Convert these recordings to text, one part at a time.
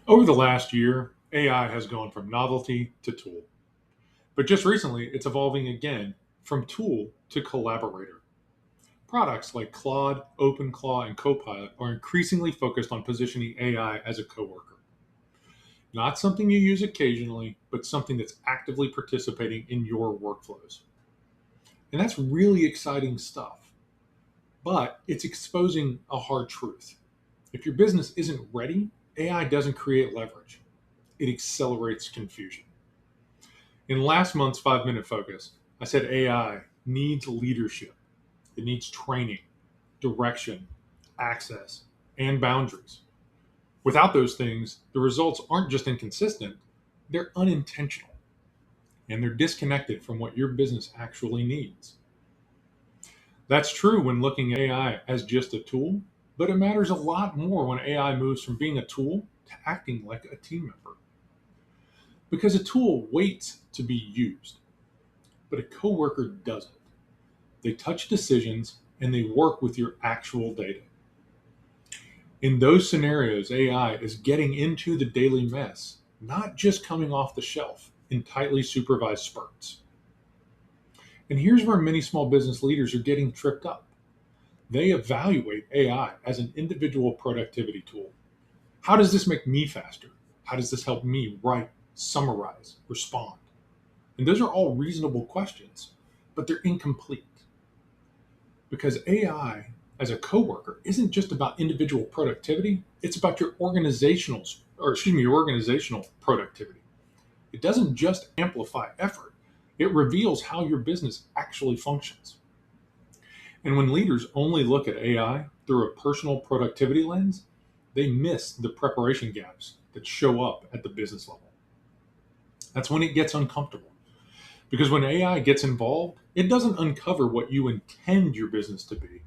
Over the last year, AI has gone from novelty to tool. But just recently, it's evolving again from tool to collaborator. Products like Claude, OpenClaw, and Copilot are increasingly focused on positioning AI as a coworker. Not something you use occasionally, but something that's actively participating in your workflows. And that's really exciting stuff. But it's exposing a hard truth. If your business isn't ready, AI doesn't create leverage, it accelerates confusion. In last month's 5 Minute Focus, I said AI needs leadership. It needs training, direction, access, and boundaries. Without those things, the results aren't just inconsistent, they're unintentional, and they're disconnected from what your business actually needs. That's true when looking at AI as just a tool, but it matters a lot more when AI moves from being a tool to acting like a team member. Because a tool waits to be used, but a coworker doesn't. They touch decisions and they work with your actual data. In those scenarios, AI is getting into the daily mess, not just coming off the shelf in tightly supervised spurts. And here's where many small business leaders are getting tripped up. They evaluate AI as an individual productivity tool. How does this make me faster? How does this help me write, summarize, respond? And those are all reasonable questions, but they're incomplete. Because AI as a coworker isn't just about individual productivity, it's about your organizational productivity. It doesn't just amplify effort, it reveals how your business actually functions. And when leaders only look at AI through a personal productivity lens, they miss the preparation gaps that show up at the business level. That's when it gets uncomfortable. Because when AI gets involved, it doesn't uncover what you intend your business to be.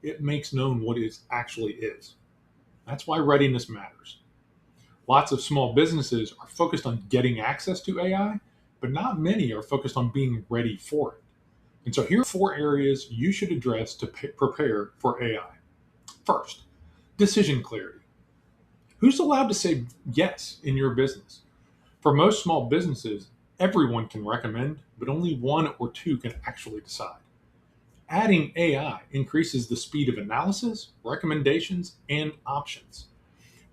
It makes known what it actually is. That's why readiness matters. Lots of small businesses are focused on getting access to AI, but not many are focused on being ready for it. And so here are 4 areas you should address to prepare for AI. First, decision clarity. Who's allowed to say yes in your business? For most small businesses, everyone can recommend, but only one or two can actually decide. Adding AI increases the speed of analysis, recommendations, and options.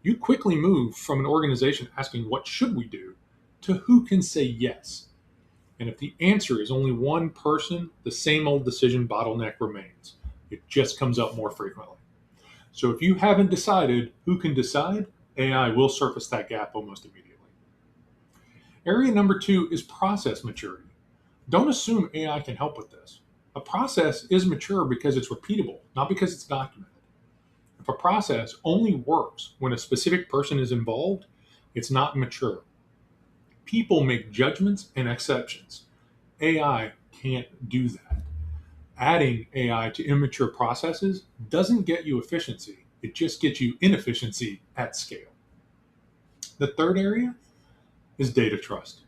You quickly move from an organization asking, "What should we do?" to who can say yes. And if the answer is only one person, the same old decision bottleneck remains. It just comes up more frequently. So if you haven't decided who can decide, AI will surface that gap almost immediately. Area number 2 is process maturity. Don't assume AI can help with this. A process is mature because it's repeatable, not because it's documented. If a process only works when a specific person is involved, it's not mature. People make judgments and exceptions. AI can't do that. Adding AI to immature processes doesn't get you efficiency, it just gets you inefficiency at scale. The third area is data trust.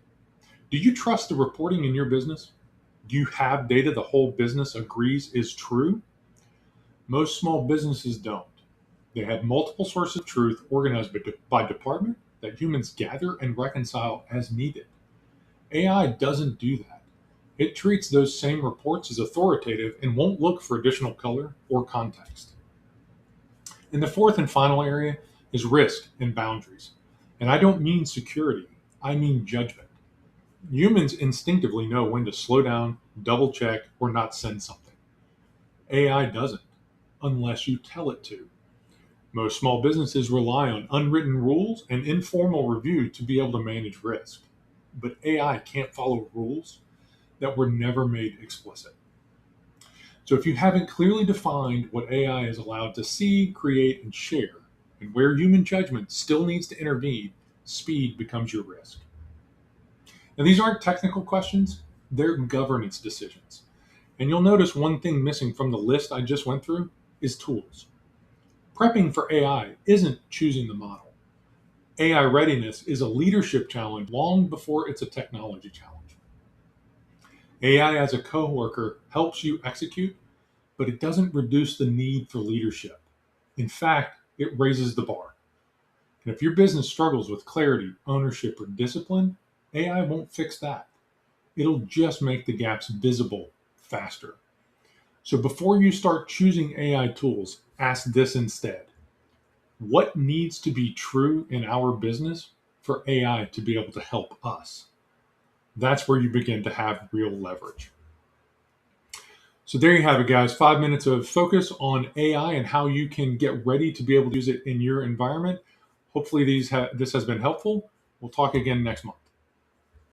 Do you trust the reporting in your business? Do you have data the whole business agrees is true? Most small businesses don't. They have multiple sources of truth organized by department that humans gather and reconcile as needed. AI doesn't do that. It treats those same reports as authoritative and won't look for additional color or context. And the fourth and final area is risk and boundaries. And I don't mean security, I mean judgment. Humans instinctively know when to slow down, double check, or not send something. AI doesn't, unless you tell it to. Most small businesses rely on unwritten rules and informal review to be able to manage risk. But AI can't follow rules that were never made explicit. So if you haven't clearly defined what AI is allowed to see, create, and share, and where human judgment still needs to intervene, speed becomes your risk. Now, these aren't technical questions, they're governance decisions. And you'll notice one thing missing from the list I just went through is tools. Prepping for AI isn't choosing the model. AI readiness is a leadership challenge long before it's a technology challenge. AI as a coworker helps you execute, but it doesn't reduce the need for leadership. In fact, it raises the bar. And if your business struggles with clarity, ownership, or discipline, AI won't fix that. It'll just make the gaps visible faster. So before you start choosing AI tools, ask this instead: what needs to be true in our business for AI to be able to help us? That's where you begin to have real leverage. So there you have it, guys. 5 minutes of focus on AI and how you can get ready to be able to use it in your environment. Hopefully this has been helpful. We'll talk again next month.